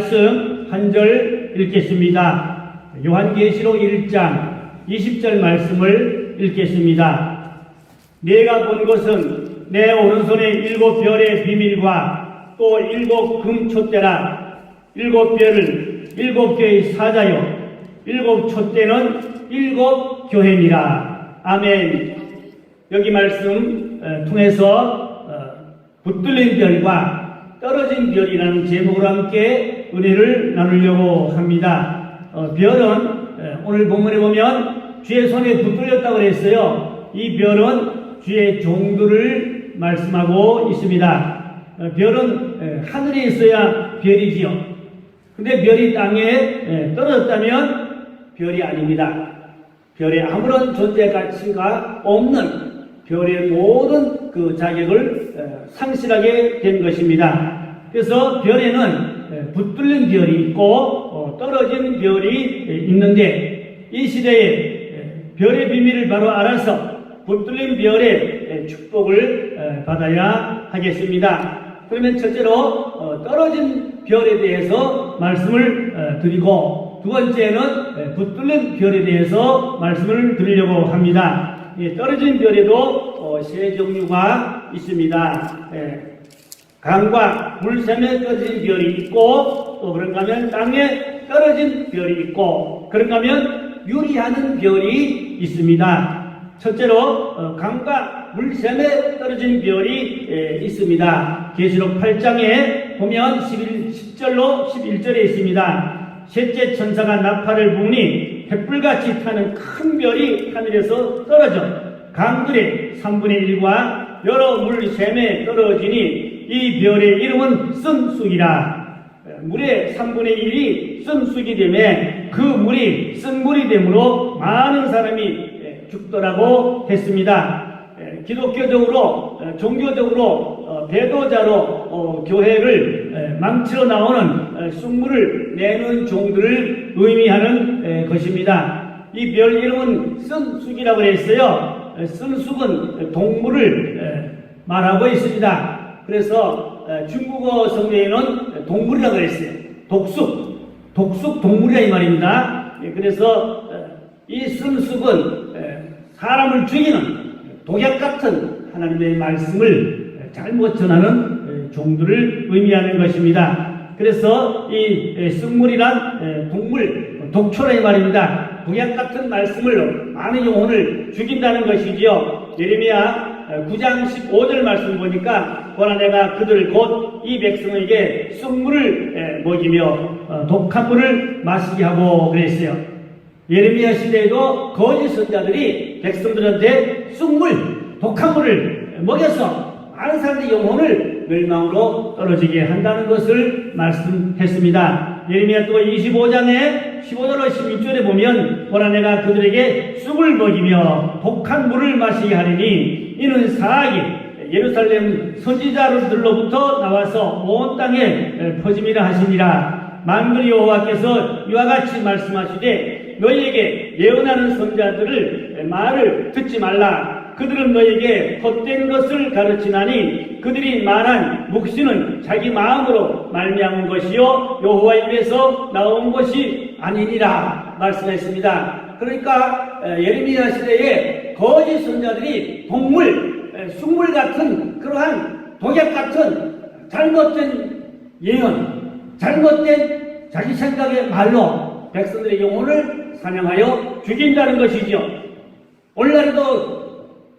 말씀 한 절 읽겠습니다. 요한계시록 1장 20절 말씀을 읽겠습니다. 내가 본 것은 내 오른손에 7 별의 비밀과 또 7 금촛대라. 7 별을 7 교회의 사자요 7 촛대는 7 교회니라. 아멘. 여기 말씀 통해서 붙들린 별과 떨어진 별이라는 제목으로 함께 은혜를 나누려고 합니다. 별은 오늘 본문에 보면 주의 손에 붙들렸다고 했어요. 이 별은 주의 종들을 말씀하고 있습니다. 별은 하늘에 있어야 별이지요. 근데 별이 땅에 떨어졌다면 별이 아닙니다. 별에 아무런 존재 가치가 없는 별의 모든 그 자격을 상실하게 된 것입니다. 그래서 별에는 붙들린 별이 있고 떨어진 별이 있는데 이 시대에 별의 비밀을 바로 알아서 붙들린 별의 축복을 받아야 하겠습니다. 그러면 첫째로 떨어진 별에 대해서 말씀을 드리고 두 번째는 붙들린 별에 대해서 말씀을 드리려고 합니다. 떨어진 별에도 세 종류가 있습니다. 강과 물샘에 떨어진 별이 있고 또 그런가 하면 땅에 떨어진 별이 있고 그런가 하면 유리하는 별이 있습니다. 첫째로 강과 물샘에 떨어진 별이 있습니다. 계시록 8장에 보면 10절로 11절에 있습니다. 셋째 천사가 나팔을 부으니 횃불같이 타는 큰 별이 하늘에서 떨어져 강들의 3분의 1과 여러 물샘에 떨어지니 이 별의 이름은 쓴쑥이라. 물의 3분의 1이 쓴쑥이 되매 그 물이 쓴물이 되므로 많은 사람이 죽더라고 했습니다. 기독교적으로 종교적으로 배도자로 교회를 망치러 나오는 쑥물을 내는 종들을 의미하는 것입니다. 이 별 이름은 쓴쑥이라고 했어요. 쓴쑥은 동물을 말하고 있습니다. 그래서 중국어 성경에는 동물이라고 했어요. 독숙 동물이라 이 말입니다. 그래서 이 쓴쑥은 사람을 죽이는 독약 같은 하나님의 말씀을 잘못 전하는 종들을 의미하는 것입니다. 그래서 이 쑥물이란 동물, 독초라 이 말입니다. 독약 같은 말씀을 많은 영혼을 죽인다는 것이지요. 예레미야 9장 15절 말씀 보니까 보라 내가 그들 곧 이 백성에게 쑥물을 먹이며 독한 물을 마시게 하고 그랬어요. 예레미야 시대에도 거짓 선자들이 백성들한테 쑥물, 독한 물을 먹여서 많은 사람들의 영혼을 멸망으로 떨어지게 한다는 것을 말씀했습니다. 예레미야 또 25장에 15절로 16절에 보면 보라 내가 그들에게 쑥을 먹이며 독한 물을 마시게 하리니 이는 사악이 예루살렘 선지자들로부터 나와서 온 땅에 퍼짐이라 하시니라. 만군의 여호와께서 이와 같이 말씀하시되 너희에게 예언하는 선자들을 말을 듣지 말라. 그들은 너희에게 헛된 것을 가르치나니 그들이 말한 묵시는 자기 마음으로 말미암은 것이요 여호와 입에서 나온 것이 아니니라 말씀했습니다. 그러니까 예레미야 시대에 거짓 선자들이 동물, 쑥물 같은 그러한 독약 같은 잘못된 예언, 잘못된 자기 생각의 말로 백성들의 영혼을 사냥하여 죽인다는 것이죠. 오늘날에도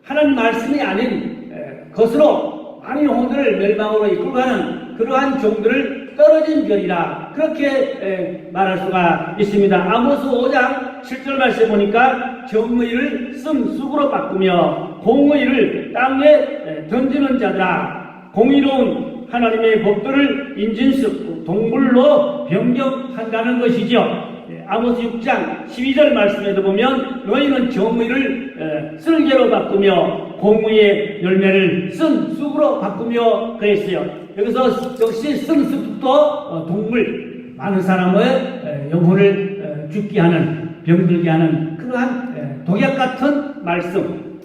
하나님 말씀이 아닌 것으로 많은 영혼들을 멸망으로 이끌고 가는 그러한 종들을 떨어진 별이라 그렇게 말할 수가 있습니다. 아모스 5장 7절 말씀에 보니까 정의를 쓴쑥으로 바꾸며 공의를 땅에 던지는 자들아 공의로운 하나님의 법도를 인진습 동물로 변경한다는 것이죠. 아모스 6장 12절 말씀에도 보면 너희는 정의를 쓸개로 바꾸며 공의의 열매를 쓴 쑥으로 바꾸며 그랬어요. 여기서 역시 쓴 쑥도 동물, 많은 사람의 영혼을 죽게 하는, 병들게 하는 그러한 독약 같은 말씀,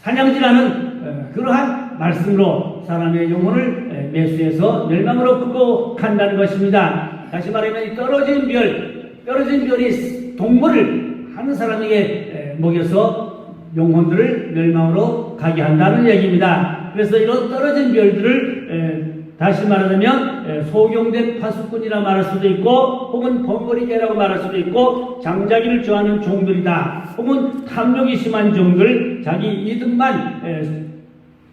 사냥질하는 그러한 말씀으로 사람의 영혼을 매수해서 멸망으로 끌고 간다는 것입니다. 다시 말하면 이 떨어진 별이 동물을 한 사람에게 먹여서 영혼들을 멸망으로 가게 한다는 얘기입니다. 그래서 이런 떨어진 별들을 다시 말하자면 소경된 파수꾼이라 말할 수도 있고, 혹은 번거리개라고 말할 수도 있고, 장자기를 좋아하는 종들이다, 혹은 탐욕이 심한 종들, 자기 이득만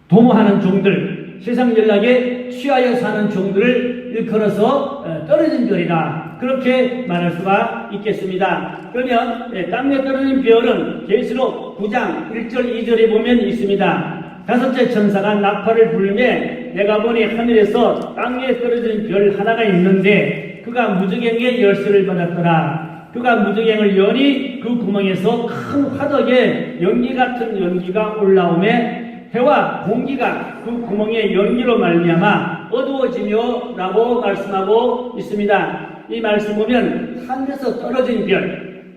도모하는 종들, 세상 연락에 취하여 사는 종들을 일컬어서 떨어진 별이다, 그렇게 말할 수가 있겠습니다. 그러면 땅에 떨어진 별은 계시록 9장 1절 2절에 보면 있습니다. 다섯째 천사가 나팔을 불매 내가 보니 하늘에서 땅에 떨어진 별 하나가 있는데 그가 무저갱의 열쇠를 받았더라. 그가 무저갱을 여니 그 구멍에서 큰 화덕에 연기 같은 연기가 올라오매 해와 공기가 그 구멍의 연기로 말미암아 어두워지며 라고 말씀하고 있습니다. 이 말씀 보면 하늘에서 떨어진 별,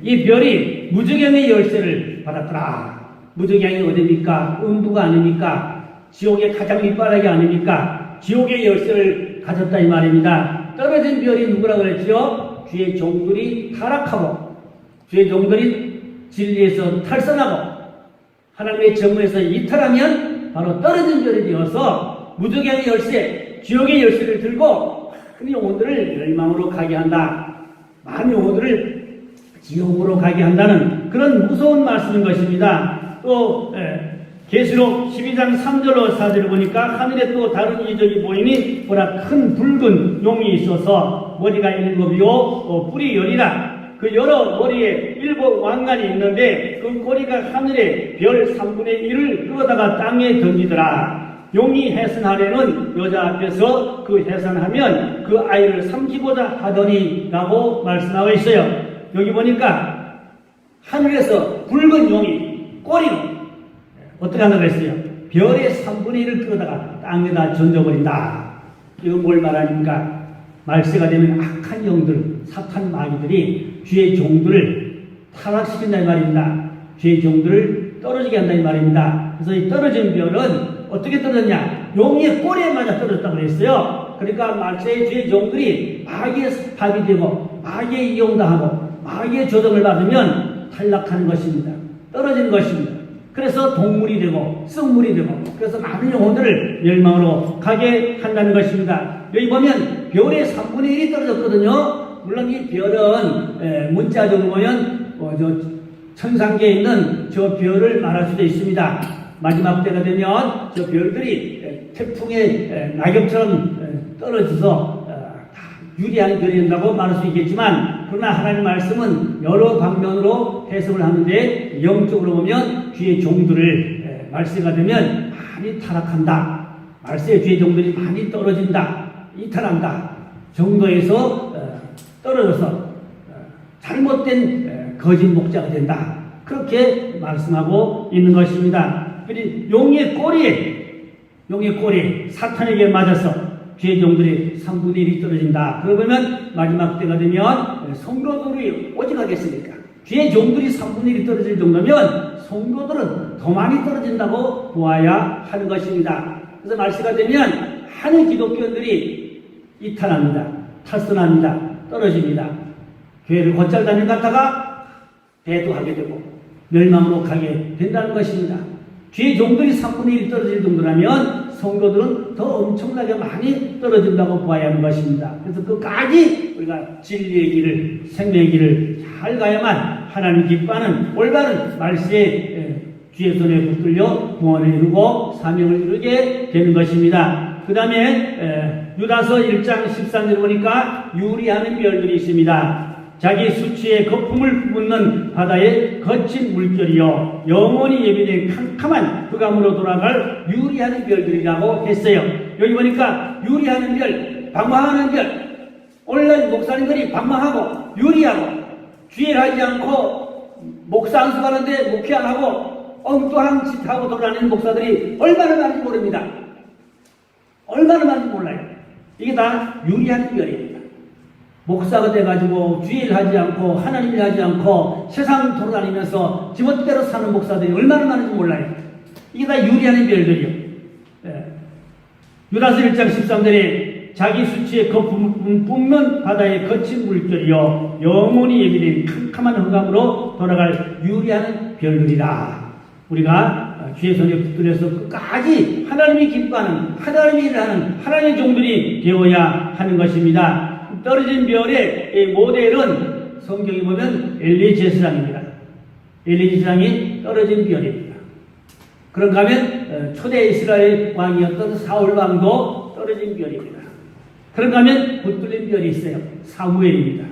이 별이 무저갱의 열쇠를 받았더라. 무저갱이 어디입니까? 음부가 아닙니까? 지옥의 가장 밑바닥이 아닙니까? 지옥의 열쇠를 가졌다 이 말입니다. 떨어진 별이 누구라고 그랬죠? 주의 종들이 타락하고, 주의 종들이 진리에서 탈선하고, 하나님의 정문에서 이탈하면 바로 떨어진 별이 되어서 무저갱의 열쇠, 지옥의 열쇠를 들고 많은 영혼들을 멸망으로 가게 한다. 많은 영혼들을 지옥으로 가게 한다는 그런 무서운 말씀인 것입니다. 또 계시록 12장 3절로 4절을 보니까 하늘에 또 다른 이적이 보이니 보라 큰 붉은 용이 있어서 머리가 7이요 뿔이 10이라. 그 여러 머리에 7 왕관이 있는데 그 꼬리가 하늘에 별 3분의 1을 끌어다가 땅에 던지더라. 용이 해산하려는 여자 앞에서 그 해산하면 그 아이를 삼키고자 하더니 라고 말씀하고 있어요. 여기 보니까 하늘에서 붉은 용이 꼬리로 어떻게 한다고 했어요? 별의 3분의 1을 끌어다가 땅에다 던져버린다. 이건 뭘 말합니까? 말세가 되면 악한 영들, 사탄 마귀들이 주의 종들을 타락시킨다 이 말입니다. 주의 종들을 떨어지게 한다 이 말입니다. 그래서 이 떨어진 별은 어떻게 떨어졌냐? 용의 꼬리에 맞아 떨어졌다고 그랬어요. 그러니까 말세의 주의 종들이 마귀의 밥이 되고 마귀의 이용당하고 마귀의 조정을 받으면 탈락하는 것입니다. 떨어지는 것입니다. 그래서 동물이 되고 썩물이 되고 그래서 많은 영혼들을 멸망으로 가게 한다는 것입니다. 여기 보면 별의 3분의 1이 떨어졌거든요. 물론 이 별은 문자적으로 보면 천상계에 있는 저 별을 말할 수도 있습니다. 마지막 때가 되면 저 별들이 태풍의 낙엽처럼 떨어져서 유리한 별이 된다고 말할 수 있겠지만, 그러나 하나님 말씀은 여러 방면으로 해석을 하는데 영적으로 보면 주의 종들을 말세가 되면 많이 타락한다. 말세의 주의 종들이 많이 떨어진다. 이탈한다. 정도에서 떨어져서 잘못된 거짓 목자가 된다. 그렇게 말씀하고 있는 것입니다. 그리고 용의 꼬리에 사탄에게 맞아서 주의 종들이 3분의 1이 떨어진다. 그러면 마지막 때가 되면 성도들이 오직하겠습니까? 주의 종들이 3분의 1이 떨어질 정도면 성도들은 더 많이 떨어진다고 보아야 하는 것입니다. 그래서 말세가 되면 많은 기독교인들이 이탈합니다. 탈선합니다. 떨어집니다. 교회를 곧잘 다녀갔다가 배도하게 되고 멸망으로 가게 된다는 것입니다. 주의 종들이 3분의 1이 떨어질 정도라면 성도들은 더 엄청나게 많이 떨어진다고 봐야 하는 것입니다. 그래서 끝까지 우리가 진리의 길을, 생명의 길을 잘 가야만 하나님 기뻐하는 올바른 말세에 주의 손에 붙들려 구원을 이루고 사명을 이루게 되는 것입니다. 그 다음에 유다서 1장 13절 보니까 유리하는 별들이 있습니다. 자기 수치에 거품을 묻는 바다의 거친 물결이요 영원히 예비된 캄캄한 흑암으로 돌아갈 유리하는 별들이라고 했어요. 여기 보니까 유리하는 별, 방황하는 별, 오늘날 목사님들이 방황하고 유리하고 주의를 하지 않고 목사 안수하는데 목회 안 하고 엉뚱한 짓 하고 돌아다니는 목사들이 얼마나 많은지 모릅니다. 얼마나 많은지 몰라요. 이게 다 유리하는 별입니다. 목사가 돼가지고 주의를 하지 않고 하나님을 하지 않고 세상 돌아다니면서 지멋대로 사는 목사들이 얼마나 많은지 몰라요. 이게 다 유리하는 별들이요. 유다서 1장 13절에 자기 수치에 거품을 뿜는 바다의 거친 물결이요 영원히 예비된 캄캄한 흑암으로 돌아갈 유리한 별들이라. 우리가 주의 손에 붙들려서 끝까지 하나님이 기뻐하는, 하나님이 일하는 하나님의 종들이 되어야 하는 것입니다. 떨어진 별의 모델은 성경에 보면 엘리 제사장입니다. 엘리 제사장이 떨어진 별입니다. 그런가 하면 초대 이스라엘 왕이었던 사울 왕도 떨어진 별입니다. 그런가 하면 붙들린 별이 있어요. 사무엘입니다.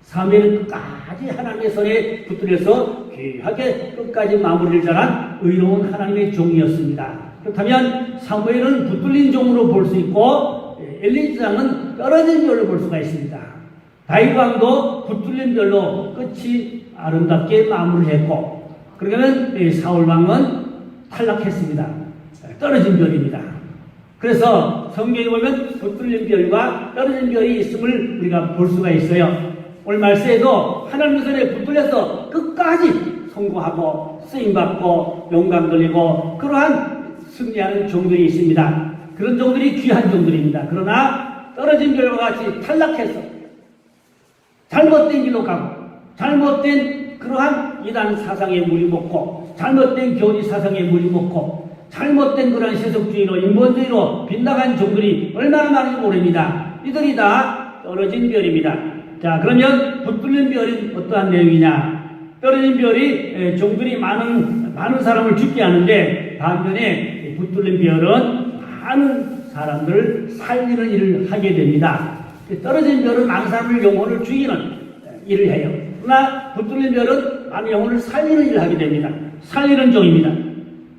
사무엘은 끝까지 하나님의 손에 붙들려서 귀하게 끝까지 마무리를 잘한 의로운 하나님의 종이었습니다. 그렇다면 사무엘은 붙들린 종으로 볼 수 있고 엘리 제사장은 떨어진 별로 볼 수가 있습니다. 다윗 왕도 붙들린 별로 끝이 아름답게 마무리했고, 그러면 사울 왕은 탈락했습니다. 떨어진 별입니다. 그래서 성경에 보면 붙들린 별과 떨어진 별이 있음을 우리가 볼 수가 있어요. 오늘 말씀에도 하나님의 손에 붙들려서 끝까지 성공하고 쓰임받고 영광 돌리고 그러한 승리하는 종들이 있습니다. 그런 종들이 귀한 종들입니다. 그러나 떨어진 별과 같이 탈락해서 잘못된 길로 가고 잘못된 그러한 이단 사상에 무리먹고 잘못된 교리 사상에 무리먹고 잘못된 그러한 세속주의로 인본주의로 빗나간 종들이 얼마나 많은지 모릅니다. 이들이 다 떨어진 별입니다. 자, 그러면 붙들린 별이 어떠한 내용이냐? 떨어진 별이 종들이 많은 사람을 죽게 하는데, 반면에 붙들린 별은 많은 사람들을 살리는 일을 하게 됩니다. 떨어진 별은 많은 사람을 영혼을 죽이는 일을 해요. 그러나 붙들린 별은 많은 영혼을 살리는 일을 하게 됩니다. 살리는 종입니다.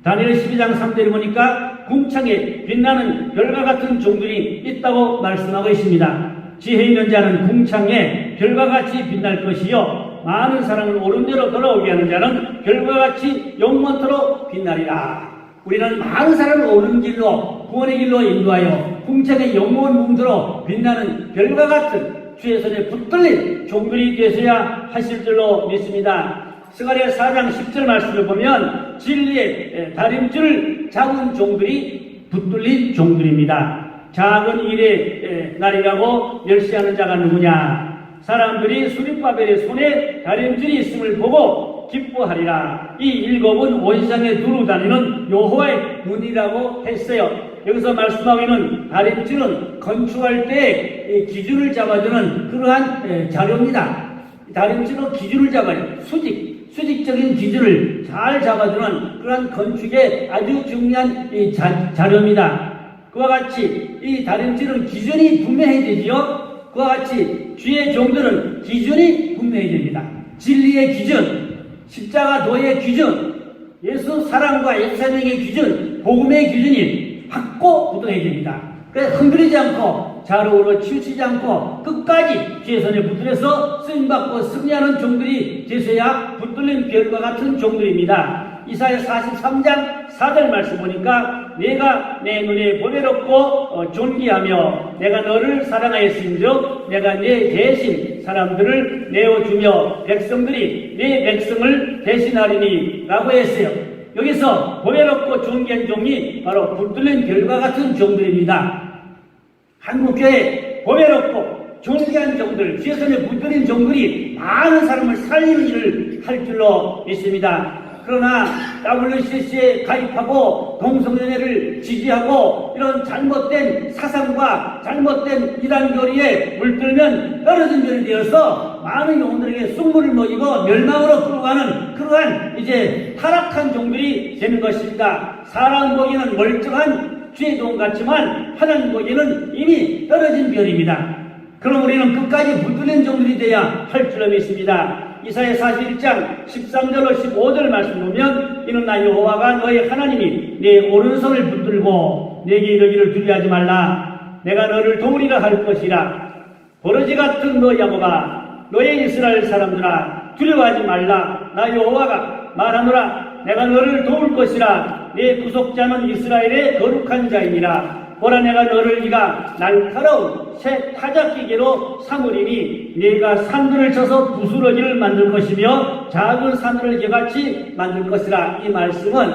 다니엘 12장 3절에 보니까 궁창에 빛나는 별과 같은 종들이 있다고 말씀하고 있습니다. 지혜 있는 자는 궁창에 별과 같이 빛날 것이요 많은 사람을 옳은 대로 돌아오게 하는 자는 별과 같이 영원토록 빛나리라. 우리는 많은 사람을 옳은 길로 구원의 길로 인도하여 궁창에 영원 뭉들어 빛나는 별과 같은 주의 손에 붙들린 종들이 되셔야 하실 줄로 믿습니다. 스가랴 4장 10절 말씀을 보면 진리의 다림줄을 잡은 종들이 붙들린 종들입니다. 작은 일의 날이라고 멸시하는 자가 누구냐? 사람들이 수립바벨의 손에 다림줄이 있음을 보고 기뻐하리라. 이 일곱은 원상에 두루 다니는 여호와의 눈이라고 했어요. 여기서 말씀하고 있는 다림줄은 건축할 때 기준을 잡아주는 그러한 자료입니다. 다림줄은 기준을 잡아요. 수직적인 기준을 잘 잡아주는 그러한 건축의 아주 중요한 자료입니다. 그와 같이 이 다림질은 기준이 분명해야 되지요. 그와 같이 주의 종들은 기준이 분명해야 됩니다. 진리의 기준, 십자가 도의 기준, 예수 사랑과 예수 사명의 기준, 복음의 기준이 확고부동해야 됩니다. 그래서 흔들리지 않고 좌우로 치우치지 않고 끝까지 주의 손에 붙들려서 쓰임받고 승리하는 종들이 되셔야 붙들린 별과 같은 종들입니다. 이사야 43장 4절 말씀 보니까 내가 내 눈에 보배롭고 존귀하며 내가 너를 사랑하였은즉 내가 내 대신 사람들을 내어주며 백성들이 내 백성을 대신하리니 라고 했어요. 여기서 보배롭고 존귀한 종이 바로 붙들린 별과 같은 종들입니다. 한국교회 보배롭고 존귀한 종들, 주의 손에 붙들린 종들이 많은 사람을 살리는 일을 할 줄로 믿습니다. 그러나 WCC에 가입하고 동성연애를 지지하고 이런 잘못된 사상과 잘못된 이단교리에 물들면 떨어진 별이 되어서 많은 영혼들에게 숙물을 먹이고 멸망으로 끌어가는 그러한 이제 타락한 종들이 되는 것입니다. 사람 보기에는 멀쩡한 주의 종 같지만 하나님 보기에는 이미 떨어진 별입니다. 그럼 우리는 끝까지 붙들린 종들이 되어야 할 줄로 믿습니다. 이사야 41장 13절로 15절 말씀 보면 이는 나 여호와가 너의 하나님이 내 오른손을 붙들고 내게 이르기를 두려워하지 말라. 내가 너를 도우리라 할 것이라. 버러지 같은 너 야곱아, 너의 이스라엘 사람들아, 두려워하지 말라. 나 여호와가 말하노라. 내가 너를 도울 것이라. 내 구속자는 이스라엘의 거룩한 자이니라. 보라, 내가 너를 네가 날카로운 새 타작기계로 삼으리니 네가 산들을 쳐서 부스러기를 만들 것이며 작은 산들을 개같이 만들 것이라. 이 말씀은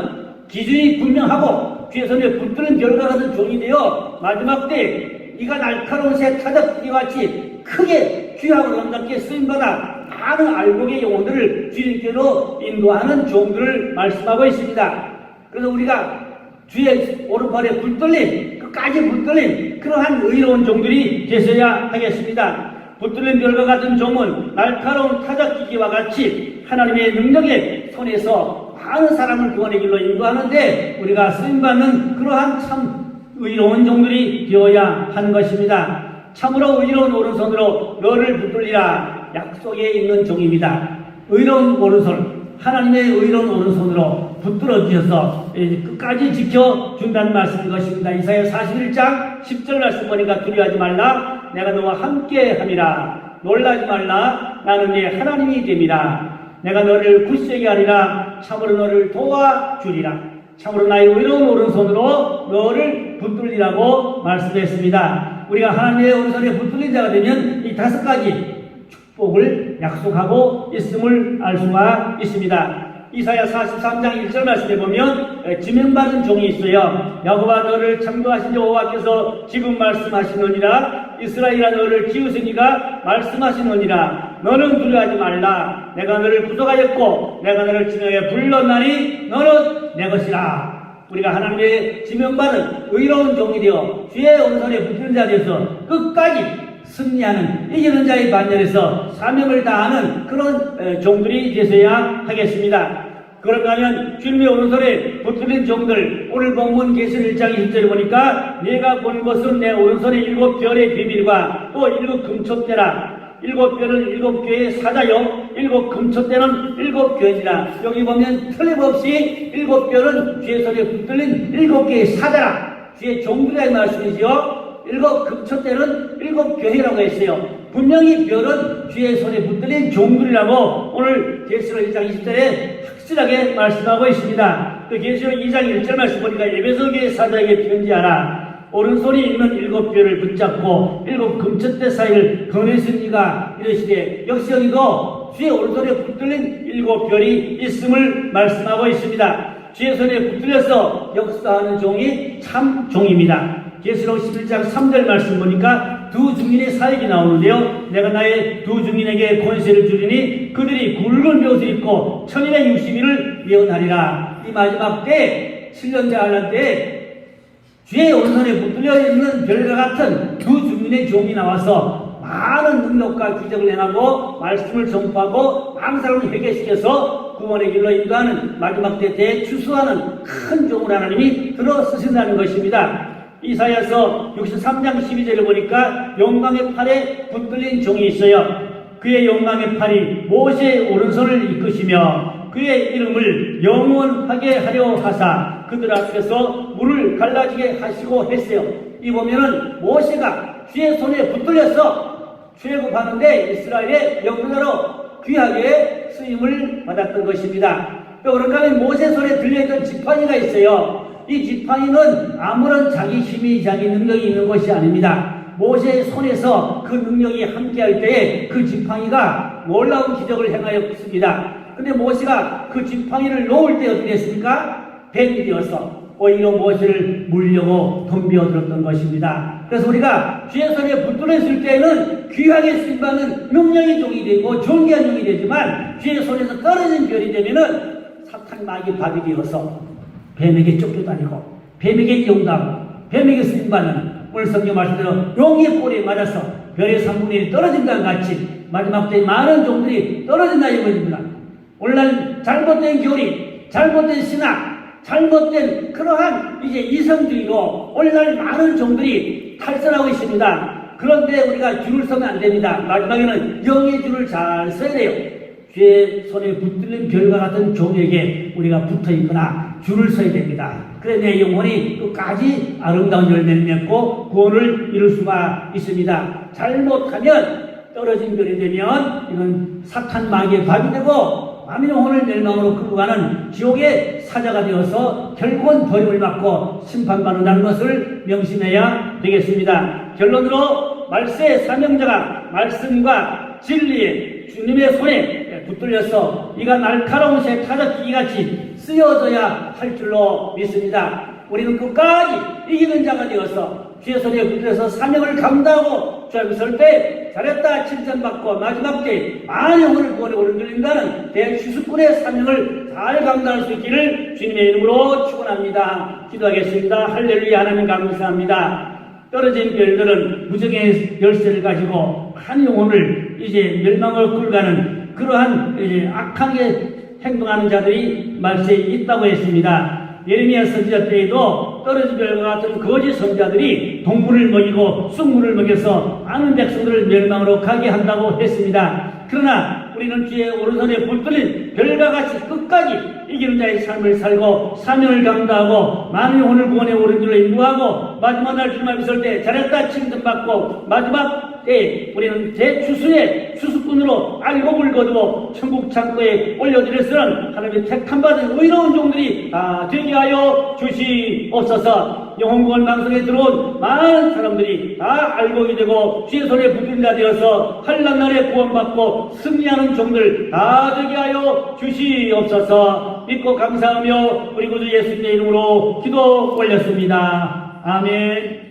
기준이 분명하고 주의 손에 붙드는 별과 같은 종이 되어 마지막 때 이가 날카로운 새 타작기와 같이 크게 귀하고 남답게 쓰임받아 많은 알곡의 영혼들을 주님께로 인도하는 종들을 말씀하고 있습니다. 그래서 우리가 주의 오른팔에 붙들린, 끝까지 붙들린 그러한 의로운 종들이 계셔야 하겠습니다. 붙들린 별과 같은 종은 날카로운 타작기기와 같이 하나님의 능력의 손에서 많은 사람을 구원의 길로 인도하는데 우리가 쓰임받는 그러한 참 의로운 종들이 되어야 하는 것입니다. 참으로 의로운 오른손으로 너를 붙들리라 약속에 있는 종입니다. 의로운 오른손, 하나님의 의로운 오른손으로 붙들어 주셔서 끝까지 지켜준다는 말씀인 것입니다. 이사야 41장 10절 말씀 보니까 두려워하지 말라 내가 너와 함께 함이라 놀라지 말라 나는 네 하나님이 됨이라 내가 너를 굳세게 하리라 참으로 너를 도와주리라 참으로 나의 의로운 오른손으로 너를 붙들리라고 말씀했습니다. 우리가 하나님의 오른손에 붙들린 자가 되면 이 5가지 축복을 약속하고 있음을 알 수가 있습니다. 이사야 43장 1절 말씀에 보면 지명받은 종이 있어요. 여호와 너를 창조하신 여호와께서 지금 말씀하시느니라 이스라엘아 너를 지으시니가 말씀하시느니라 너는 두려워하지 말라 내가 너를 구속하였고 내가 너를 지명해 불렀나니 너는 내 것이라. 우리가 하나님의 지명받은 의로운 종이 되어 주의 오른손에 붙는 자 되어서 끝까지 승리하는 이기는 자의 반열에서 사명을 다하는 그런 종들이 되셔야 하겠습니다. 그런가 하면 주님의 오른손에 붙들린 종들 오늘 본문 계시록 1장 20절에 보니까 내가 본 것은 내 오른손에 7별의 비밀과 또 7 금촛대라 7별은 7교회의 사자요 7 금촛대는 7교회니라. 여기 보면 틀림없이 7별은 주의 손에 붙들린 7개의 사자라 주의 종들의 말씀이지요. 7 금촛대는 7교회라고 했어요. 분명히 별은 주의 손에 붙들린 종들이라고 오늘 계시록 1장 20절에 확실하게 말씀하고 있습니다. 또 계시록 2장 1절 말씀 보니까 에베소교회 사자에게 편지하라. 오른손이 있는 7별을 붙잡고 7 금촛대 사이를 거느신 이가 이르시되 역시 여기도 주의 오른손에 붙들린 7별이 있음을 말씀하고 있습니다. 주의 손에 붙들려서 역사하는 종이 참 종입니다. 계시록 11장 3절 말씀 보니까 2 증인의 사역이 나오는데요. 내가 나의 2 증인에게 권세를 주리니 그들이 굵은 벼옷을 입고 천인의 60일을 예언하리라. 이 마지막 때 7년째 한란 때 주의 오른손에 붙들려 있는 별과 같은 2 증인의 종이 나와서 많은 능력과 기적을 행하고 말씀을 전파하고 많은 사람을 회개시켜서 구원의 길로 인도하는 마지막 때 대추수하는 큰 종을 하나님이 들어 쓰신다는 것입니다. 이사야서 63장 12절을 보니까 영광의 팔에 붙들린 종이 있어요. 그의 영광의 팔이 모세의 오른손을 이끄시며 그의 이름을 영원하게 하려 하사 그들 앞에서 물을 갈라지게 하시고 했어요. 이 보면은 모세가 주의 손에 붙들려서 출애굽하는데 이스라엘의 영광으로 귀하게 쓰임을 받았던 것입니다. 또 그런가 하면 모세 손에 들려있던 지팡이가 있어요. 이 지팡이는 아무런 자기 힘이 자기 능력이 있는 것이 아닙니다. 모세의 손에서 그 능력이 함께할 때에 그 지팡이가 놀라운 기적을 행하였습니다. 근데 모세가 그 지팡이를 놓을 때 어떻게 했습니까? 뱀이 되어서 오히려 모세를 물려고 덤벼들었던 것입니다. 그래서 우리가 주의 손에 붙들었을 때는 귀하게 쓰임받는 명령의 종이 되고 존귀한 종이 되지만 주의 손에서 떨어진 별이 되면은 사탄 마귀 밥이 되어서 뱀에게 쫓겨다니고 뱀에게 용당하고 뱀에게 쓰임받는 오늘 성경 말씀대로 용의 꼬리에 맞아서 별의 3분의 1이 떨어진다는 같이 마지막 때에 많은 종들이 떨어진다 이것입니다. 오늘날 잘못된 교리, 잘못된 신학, 잘못된 그러한 이제 이성주의로 오늘날 많은 종들이 탈선하고 있습니다. 그런데 우리가 줄을 서면 안 됩니다. 마지막에는 영의 줄을 잘 서야 돼요. 주의 손에 붙들린 별과 같은 종에게 우리가 붙어 있거나 줄을 서야 됩니다. 그래 내 영혼이 끝까지 아름다운 열매를 맺고 구원을 이룰 수가 있습니다. 잘못하면 떨어진 별이 되면 이건 사탄 마귀의 밥이 되고 많은 영혼을 멸망으로 끌고 가는 지옥의 사자가 되어서 결국은 버림을 받고 심판받는다는 것을 명심해야 되겠습니다. 결론으로 말세의 사명자가 말씀과 진리에 주님의 손에 붙들려서 이가 날카로운 새 타작기기같이 쓰여져야 할 줄로 믿습니다. 우리는 끝까지 이기는 자가 되어서 주의 손에 붙들어서 사명을 감당하고 주 앞에 설 때 잘했다 칭찬받고 마지막 때 많은 영혼을 구원에 오른들린다는 대주수꾼의 사명을 잘 감당할 수 있기를 주님의 이름으로 축원합니다. 기도하겠습니다. 할렐루야. 하나님 감사합니다. 떨어진 별들은 무정의 열쇠를 가지고 한 영혼을 이제 멸망을 끌어가는 그러한 이제 악하게 행동하는 자들이 말세에 있다고 했습니다. 예레미야 선지자 때에도 떨어진 별과 같은 거짓 선지자들이 동물을 먹이고 쑥물을 먹여서 많은 백성들을 멸망으로 가게 한다고 했습니다. 그러나 우리는 주의 오른손에 붙들린 별과 같이 끝까지 이기는 자의 삶을 살고 사명을 감당하고 많은 영혼을 구원에 오른 줄로 인도하고 마지막 날 주님 앞에 설 때 잘했다 칭찬받고 마지막 때에 우리는 대추수의 추수꾼으로 알곡을 거두고 천국 창고에 올려드렸으는 하나님의 택함받은 의로운 종들이 다 되게 하여 주시옵소서. 영혼구원 방송에 들어온 많은 사람들이 다 알곡이 되고 주의 손에 붙은 자 되어서 환난날에 구원받고 승리하는 종들 다 되게 하여 주시옵소서. 믿고 감사하며 우리 구주 예수님의 이름으로 기도 올렸습니다. 아멘.